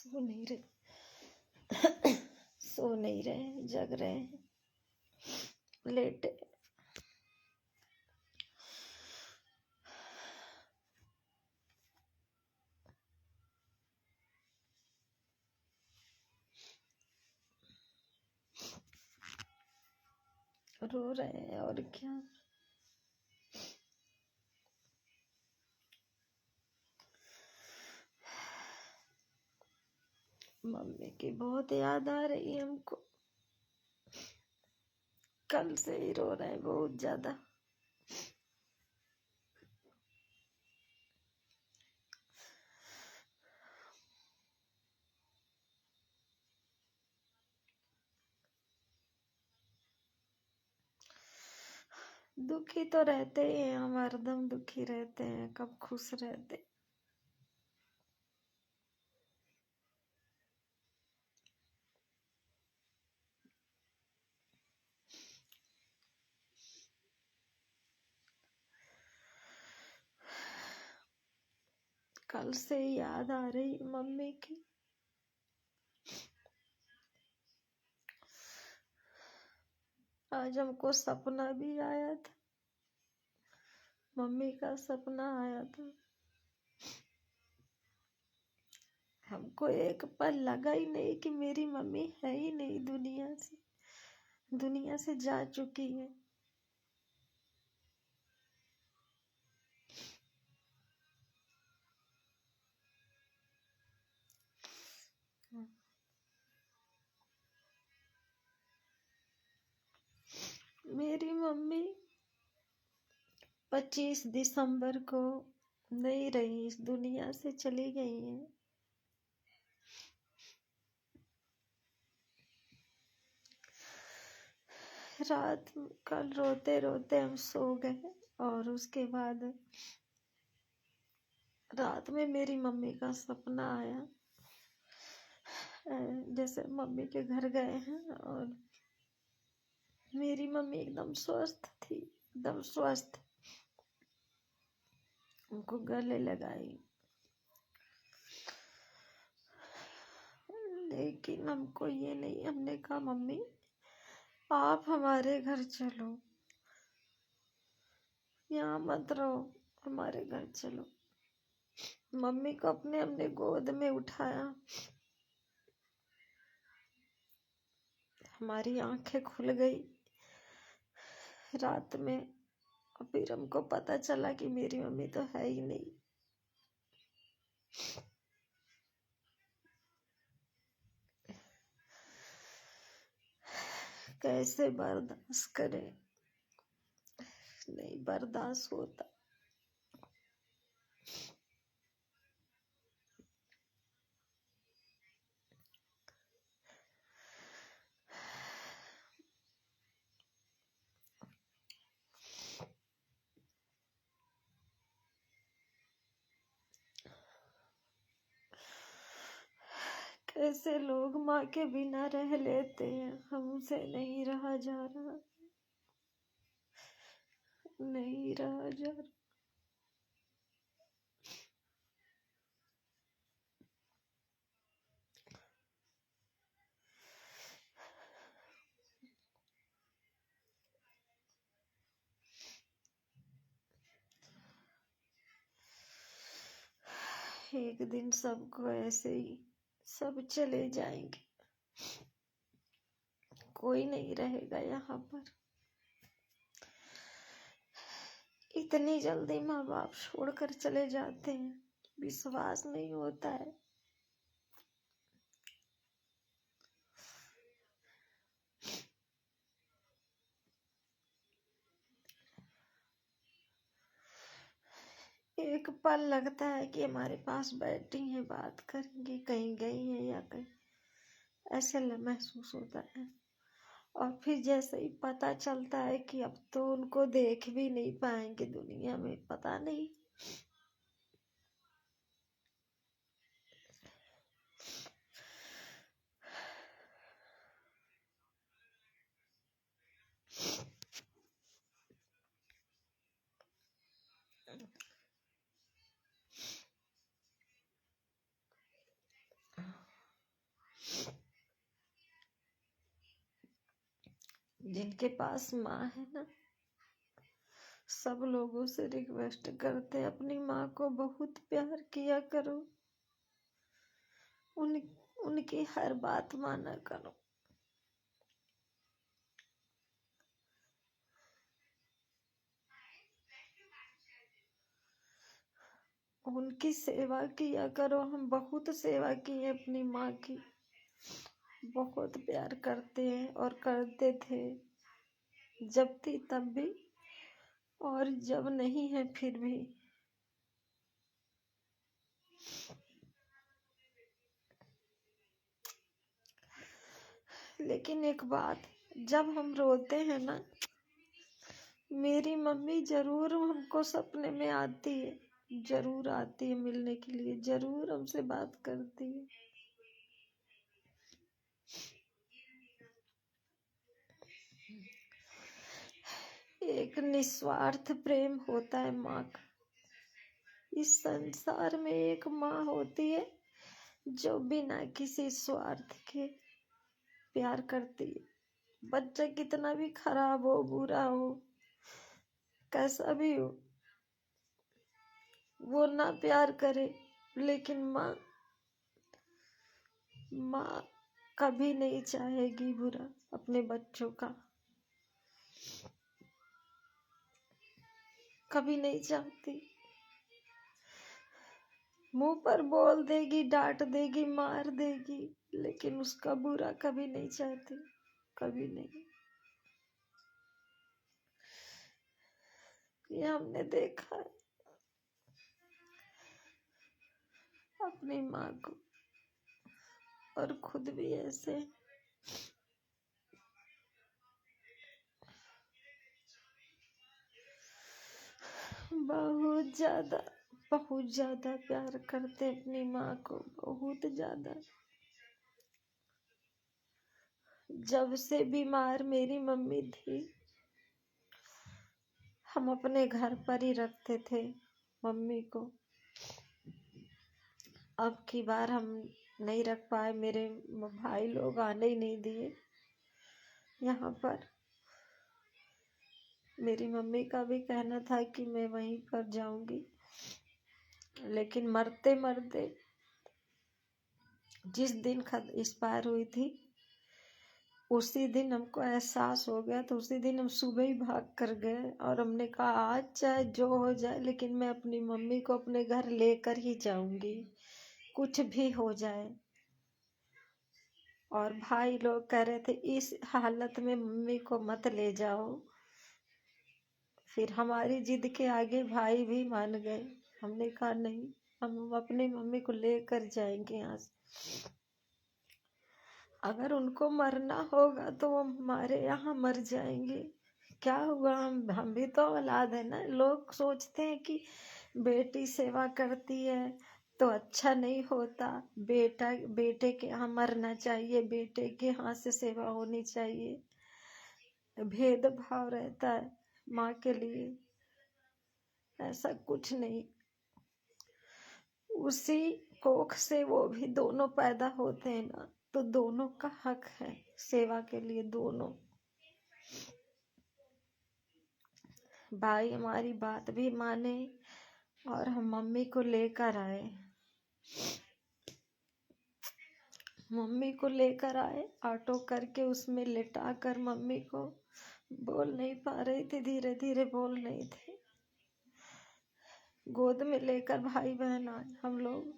सो नहीं रहे, सो नहीं रहे, जग रहे हैं, लेटे। रो रहे हैं और क्या। मम्मी की बहुत याद आ रही है हमको, कल से ही रो रहे हैं बहुत ज्यादा। दुखी तो रहते ही हैं हम, हरदम दुखी रहते हैं, कब खुश रहते। कल से ही याद आ रही मम्मी की। आज हमको सपना भी आया था, मम्मी का सपना आया था। हमको एक पल लगा ही नहीं कि मेरी मम्मी है ही नहीं, दुनिया से जा चुकी है। मेरी मम्मी 25 दिसंबर को नहीं रही, इस दुनिया से चली गई है। रात कल रोते रोते हम सो गए, और उसके बाद रात में मेरी मम्मी का सपना आया। जैसे मम्मी के घर गए हैं और मेरी मम्मी एकदम स्वस्थ थी, एकदम स्वस्थ। उनको गले लगाई, लेकिन हमको ये नहीं, हमने कहा मम्मी आप हमारे घर चलो, यहाँ मत रहो, हमारे घर चलो। मम्मी को हमने गोद में उठाया, हमारी आंखें खुल गई रात में। और फिर हमको पता चला कि मेरी मम्मी तो है ही नहीं। कैसे बर्दाश्त करें, नहीं बर्दाश्त होता। कैसे लोग माँ के बिना रह लेते हैं, हमसे नहीं रहा जा रहा, नहीं रहा जा रहा। एक दिन सबको ऐसे ही सब चले जाएंगे, कोई नहीं रहेगा यहाँ पर। इतनी जल्दी माँ बाप छोड़कर चले जाते हैं, विश्वास नहीं होता है। एक पल लगता है कि हमारे पास बैठी हैं, बात करेंगी, कहीं गई है या कहीं, ऐसे महसूस होता है। और फिर जैसे ही पता चलता है कि अब तो उनको देख भी नहीं पाएंगे दुनिया में, पता नहीं। जिनके पास माँ है ना, सब लोगों से रिक्वेस्ट करते हैं अपनी माँ को बहुत प्यार किया करो, उन उनकी हर बात माना करो। उनकी सेवा किया करो। हम बहुत सेवा की है अपनी माँ की, बहुत प्यार करते हैं और करते थे, जब थी तब भी और जब नहीं है फिर भी। लेकिन एक बात, जब हम रोते हैं ना, मेरी मम्मी जरूर हमको सपने में आती है, जरूर आती है मिलने के लिए, जरूर हमसे बात करती है। एक निस्वार्थ प्रेम होता है माँ का। इस संसार में एक माँ होती है जो बिना किसी स्वार्थ के प्यार करती है। बच्चा कितना भी खराब हो, बुरा हो, कैसा भी हो, वो ना प्यार करे, लेकिन माँ कभी नहीं चाहेगी बुरा अपने बच्चों का, कभी नहीं चाहती। मुंह पर बोल देगी, डांट देगी, मार देगी, लेकिन उसका बुरा कभी नहीं चाहती, कभी नहीं। ये हमने देखा है अपनी माँ को, और खुद भी ऐसे। बहुत ज्यादा, बहुत ज्यादा प्यार करते अपनी माँ को, बहुत ज्यादा। जब से बीमार मेरी मम्मी थी, हम अपने घर पर ही रखते थे मम्मी को। अब की बार हम नहीं रख पाए, मेरे भाई लोग आने ही नहीं दिए यहाँ पर। मेरी मम्मी का भी कहना था कि मैं वहीं पर जाऊंगी, लेकिन मरते मरते जिस दिन एक्सपायर हुई थी, उसी दिन हमको एहसास हो गया, तो उसी दिन हम सुबह ही भाग कर गए और हमने कहा आज चाहे जो हो जाए, लेकिन मैं अपनी मम्मी को अपने घर लेकर ही जाऊंगी, कुछ भी हो जाए। और भाई लोग कह रहे थे इस हालत में मम्मी को मत ले जाओ। फिर हमारी जिद के आगे भाई भी मान गए। हमने कहा नहीं, हम अपनी मम्मी को लेकर जाएंगे यहाँ से। अगर उनको मरना होगा तो वो हमारे यहाँ मर जाएंगे, क्या हुआ, हम भी तो औलाद है ना। लोग सोचते हैं कि बेटी सेवा करती है तो अच्छा नहीं होता, बेटा बेटे के यहाँ मरना चाहिए, बेटे के यहाँ से सेवा होनी चाहिए, भेदभाव रहता है माँ के लिए। ऐसा कुछ नहीं, उसी कोख से वो भी दोनों पैदा होते हैं ना, तो दोनों का हक है सेवा के लिए। दोनों भाई हमारी बात भी माने और हम मम्मी को लेकर आए। मम्मी को लेकर आए ऑटो करके, उसमें लेटा कर मम्मी को, बोल नहीं पा रही थी, धीरे धीरे बोल रही थी, गोद में लेकर भाई बहन आए हम लोग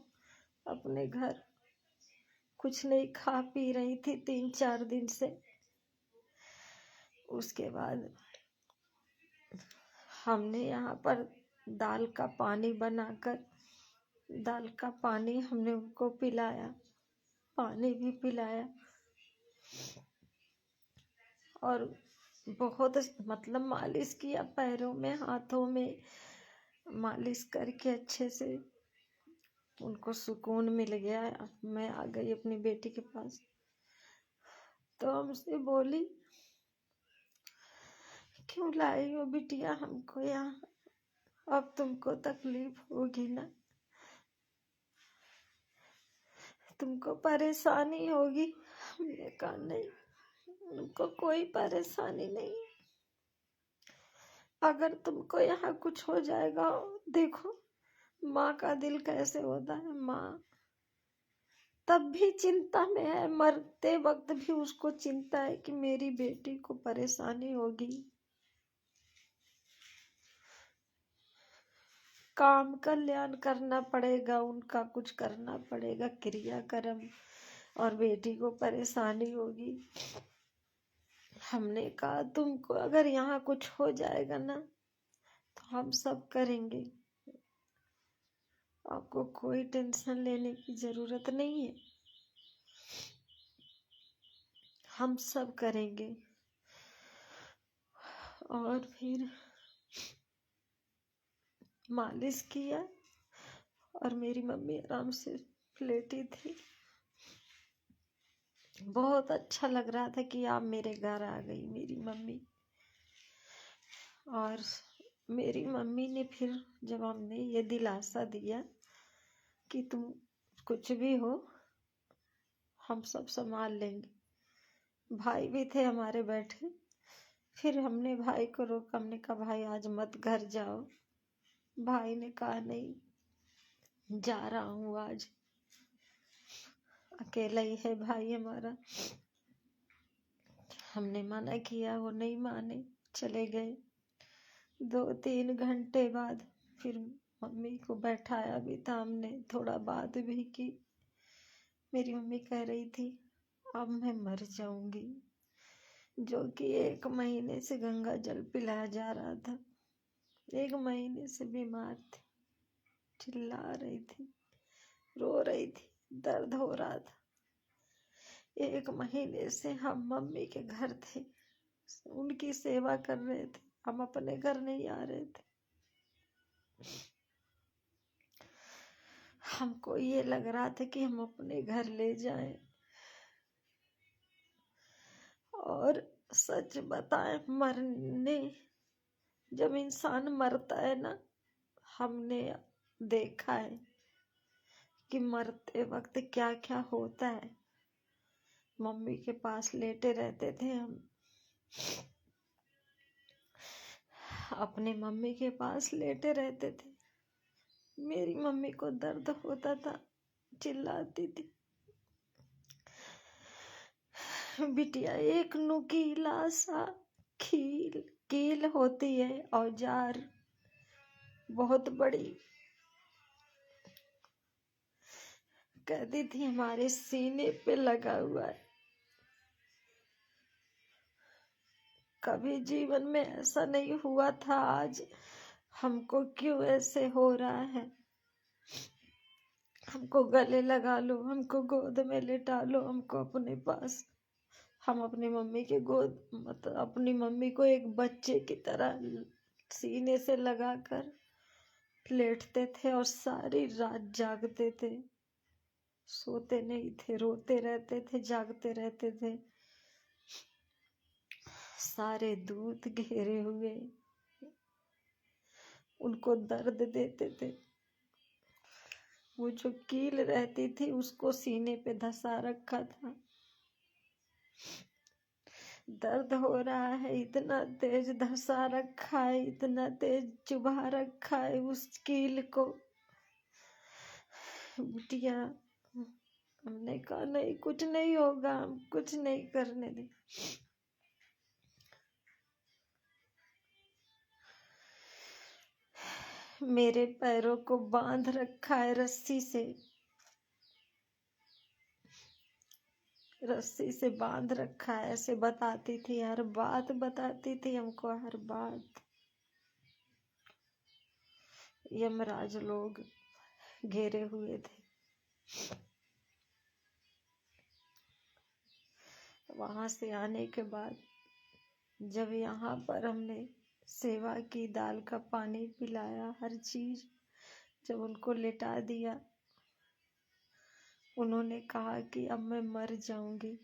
अपने घर। कुछ नहीं खा पी रही थी 3-4 दिन से। उसके बाद हमने यहाँ पर दाल का पानी बनाकर, दाल का पानी हमने उनको पिलाया, पानी भी पिलाया, और बहुत मतलब मालिश किया, पैरों में हाथों में मालिश करके अच्छे से उनको सुकून मिल गया। मैं आ गई अपनी बेटी के पास, तो हमसे बोली क्यों लाई हो बिटिया हमको यहाँ, अब तुमको तकलीफ होगी ना, तुमको परेशानी होगी। हमने कहा नहीं, उनको कोई परेशानी नहीं। अगर तुमको यहाँ कुछ हो जाएगा, देखो माँ का दिल कैसे होता है। माँ तब भी चिंता में है, मरते वक्त भी उसको चिंता है कि मेरी बेटी को परेशानी होगी। काम कल्याण करना पड़ेगा, उनका कुछ करना पड़ेगा, क्रियाक्रम, और बेटी को परेशानी होगी। हमने कहा तुमको अगर यहाँ कुछ हो जाएगा ना तो हम सब करेंगे, आपको कोई टेंशन लेने की जरूरत नहीं है, हम सब करेंगे। और फिर मालिश किया और मेरी मम्मी आराम से लेटी थी। बहुत अच्छा लग रहा था कि आप मेरे घर आ गई मेरी मम्मी। और मेरी मम्मी ने फिर जब हमने ये दिलासा दिया कि तुम कुछ भी हो हम सब संभाल लेंगे, भाई भी थे हमारे बैठे। फिर हमने भाई को रोका, हमने कहा भाई आज मत घर जाओ। भाई ने कहा नहीं जा रहा हूँ, आज अकेला ही है भाई हमारा। हमने मना किया, वो नहीं माने, चले गए। 2-3 घंटे बाद फिर मम्मी को बैठाया भी था हमने, थोड़ा बात भी की। मेरी मम्मी कह रही थी अब मैं मर जाऊंगी, जो कि 1 महीने से गंगा जल पिलाया जा रहा था। 1 महीने से बीमार थी, चिल्ला रही थी, रो रही थी, दर्द हो रहा था। 1 महीने से हम मम्मी के घर थे, उनकी सेवा कर रहे थे, हम अपने घर नहीं आ रहे थे। हमको ये लग रहा था कि हम अपने घर ले जाएं। और सच बताएं, मरने जब इंसान मरता है ना, हमने देखा है कि मरते वक्त क्या क्या होता है। मम्मी के पास लेटे रहते थे हम, अपने मम्मी के पास लेटे रहते थे। मेरी मम्मी को दर्द होता था, चिल्लाती थी बिटिया एक नुकीला सा कील होती है, औजार बहुत बड़ी, कहती थी हमारे सीने पे लगा हुआ है। कभी जीवन में ऐसा नहीं हुआ था, आज हमको क्यों ऐसे हो रहा है। हमको गले लगा लो, हमको गोद में लेटा लो, हमको अपने पास। हम अपनी मम्मी के गोद, मतलब अपनी मम्मी को एक बच्चे की तरह सीने से लगाकर लेटते थे और सारी रात जागते थे, सोते नहीं थे, रोते रहते थे, जागते रहते थे। सारे दूत घेरे हुए उनको दर्द देते थे। वो जो कील रहती थी उसको सीने पे धसा रखा था। दर्द हो रहा है, इतना तेज धसा रखा है, इतना तेज चुभा रखा है उस कील को। बिटिया हमने कहा नहीं कुछ नहीं होगा, हम कुछ नहीं करने दे। मेरे पैरों को बांध रखा है रस्सी से, रस्सी से बांध रखा है। ऐसे बताती थी, हर बात बताती थी हमको, हर बात। यमराज लोग घेरे हुए थे। वहां से आने के बाद जब यहाँ पर हमने सेवा की, दाल का पानी पिलाया, हर चीज, जब उनको लेटा दिया, उन्होंने कहा कि अब मैं मर जाऊंगी।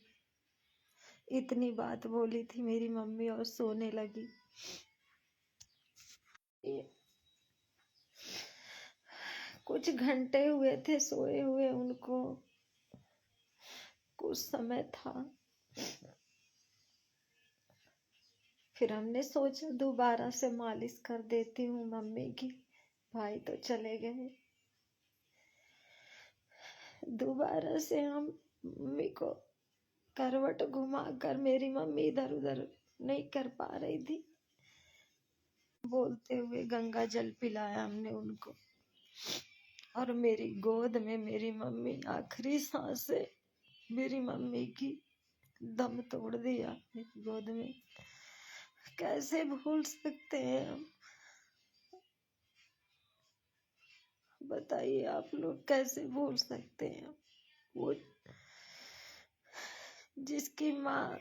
इतनी बात बोली थी मेरी मम्मी और सोने लगी। कुछ घंटे हुए थे सोए हुए उनको, कुछ समय था। फिर हमने सोचा दोबारा से मालिश कर देती हूँ मम्मी की। भाई तो चले गए। दोबारा से हम मम्मी को करवट घुमा कर, मेरी मम्मी इधर उधर नहीं कर पा रही थी, बोलते हुए गंगा जल पिलाया हमने उनको। और मेरी गोद में मेरी मम्मी, आखिरी सांसें मेरी मम्मी की, दम तोड़ दिया मेरी गोद में। कैसे भूल सकते हैं हम? बताइए आप लोग, कैसे भूल सकते हैं? वो जिसकी माँ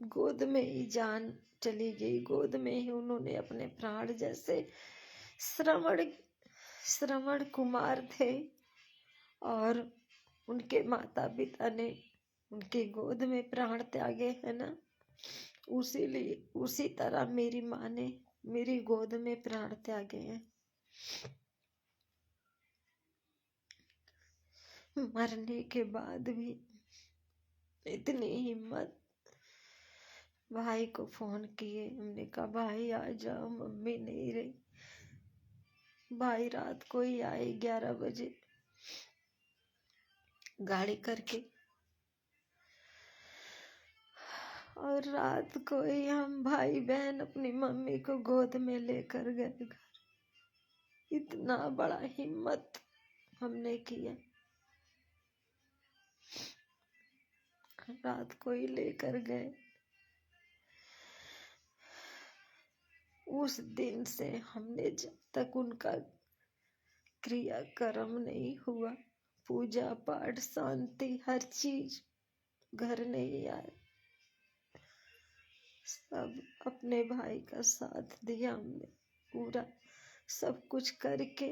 गोद में ही जान चली गई, गोद में ही उन्होंने अपने प्राण, जैसे श्रवण कुमार थे और उनके माता पिता ने उनकी गोद में प्राण त्यागे है ना, उसी तरह मेरी माँ ने मेरी गोद में प्राण त्यागे हैं। मरने के बाद भी इतनी हिम्मत। भाई को फोन किए, हमने कहा भाई आ जाओ, मम्मी नहीं रही। भाई रात को ही आए 11 बजे गाड़ी करके, और रात को ही हम भाई बहन अपनी मम्मी को गोद में लेकर गए घर। इतना बड़ा हिम्मत हमने किया, रात को ही लेकर गए। उस दिन से हमने, जब तक उनका क्रियाक्रम नहीं हुआ, पूजा पाठ शांति हर चीज, घर नहीं आए। सब अपने भाई का साथ दिया हमने पूरा, सब कुछ करके।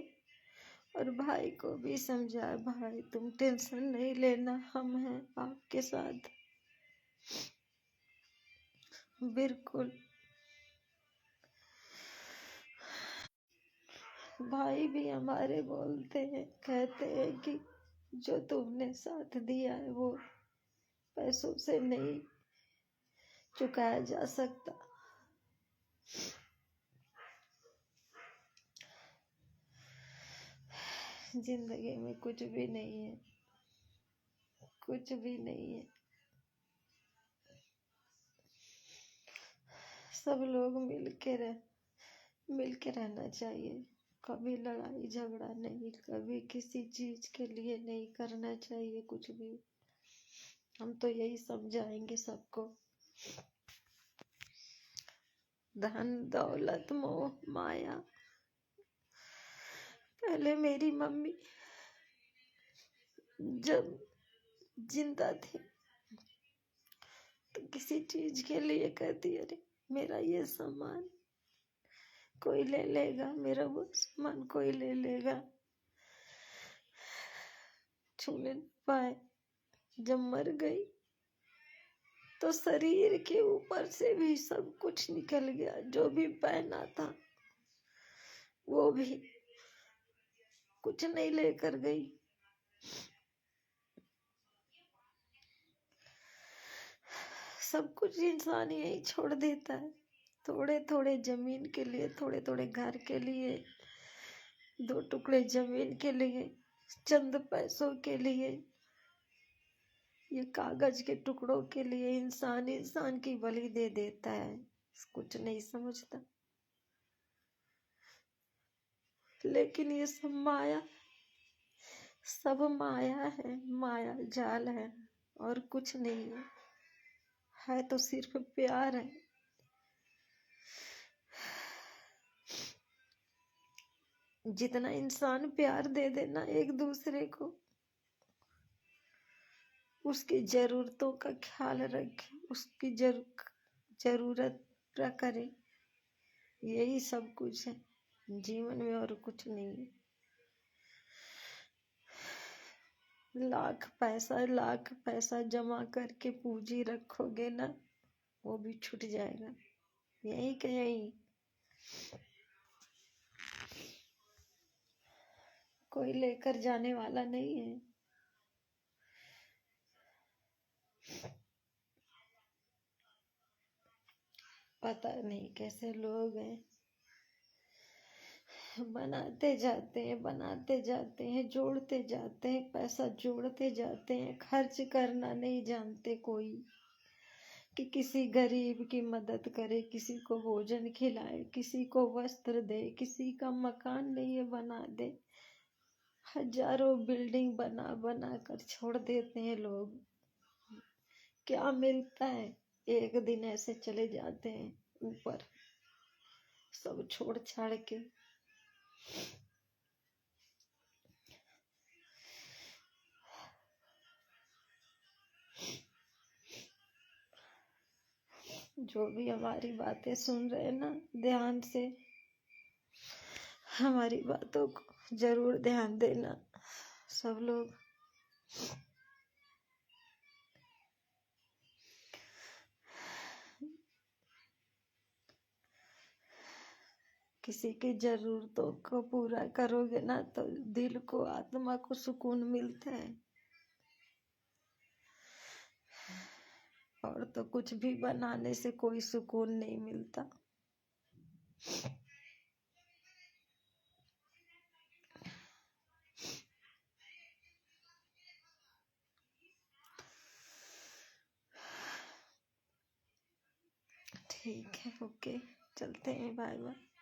और भाई को भी समझाया, भाई तुम टेंशन नहीं लेना, हम हैं आपके साथ। बिल्कुल। भाई भी हमारे बोलते हैं, कहते हैं कि जो तुमने साथ दिया है वो पैसों से नहीं चुकाया जा सकता। जिंदगी में कुछ भी नहीं है, कुछ भी नहीं है। सब लोग मिल के रहना चाहिए। कभी लड़ाई झगड़ा नहीं, कभी किसी चीज के लिए नहीं करना चाहिए कुछ भी। हम तो यही समझाएंगे सबको। धन दौलत मोह माया। पहले मेरी मम्मी जब जिंदा थी तो किसी चीज के लिए कहती, अरे मेरा ये सामान कोई ले लेगा, मेरा वो सामान कोई ले लेगा, छूने न पाए। जब मर गई तो शरीर के ऊपर से भी सब कुछ निकल गया, जो भी पहना था वो भी कुछ नहीं लेकर गई। सब कुछ इंसान यही छोड़ देता है, थोड़े थोड़े जमीन के लिए, थोड़े थोड़े घर के लिए, 2 टुकड़े जमीन के लिए, चंद पैसों के लिए, ये कागज के टुकड़ों के लिए इंसान की बलि दे देता है, कुछ नहीं समझता। लेकिन ये सब माया है, माया जाल है, और कुछ नहीं है तो सिर्फ प्यार है। जितना इंसान प्यार दे देना एक दूसरे को, उसकी जरूरतों का ख्याल रखे, उसकी जरूरत पूरा करे, यही सब कुछ है जीवन में, और कुछ नहीं है। लाख पैसा जमा करके पूंजी रखोगे ना, वो भी छूट जाएगा, यही का यही। कोई लेकर जाने वाला नहीं है। पता नहीं कैसे लोग हैं, बनाते जाते हैं, जोड़ते जाते हैं, पैसा जोड़ते जाते हैं, खर्च करना नहीं जानते कोई, कि किसी गरीब की मदद करे, किसी को भोजन खिलाए, किसी को वस्त्र दे, किसी का मकान नहीं है बना दे। हजारों बिल्डिंग बना बना कर छोड़ देते हैं लोग। क्या मिलता है? एक दिन ऐसे चले जाते हैं ऊपर, सब छोड़ छाड़ के। जो भी हमारी बातें सुन रहे हैं ना, ध्यान से हमारी बातों को जरूर ध्यान देना सब लोग। किसी की जरूरतों को पूरा करोगे ना तो दिल को, आत्मा को सुकून मिलता है, और तो कुछ भी बनाने से कोई सुकून नहीं मिलता। ठीक है, ओके, चलते हैं, बाय बाय।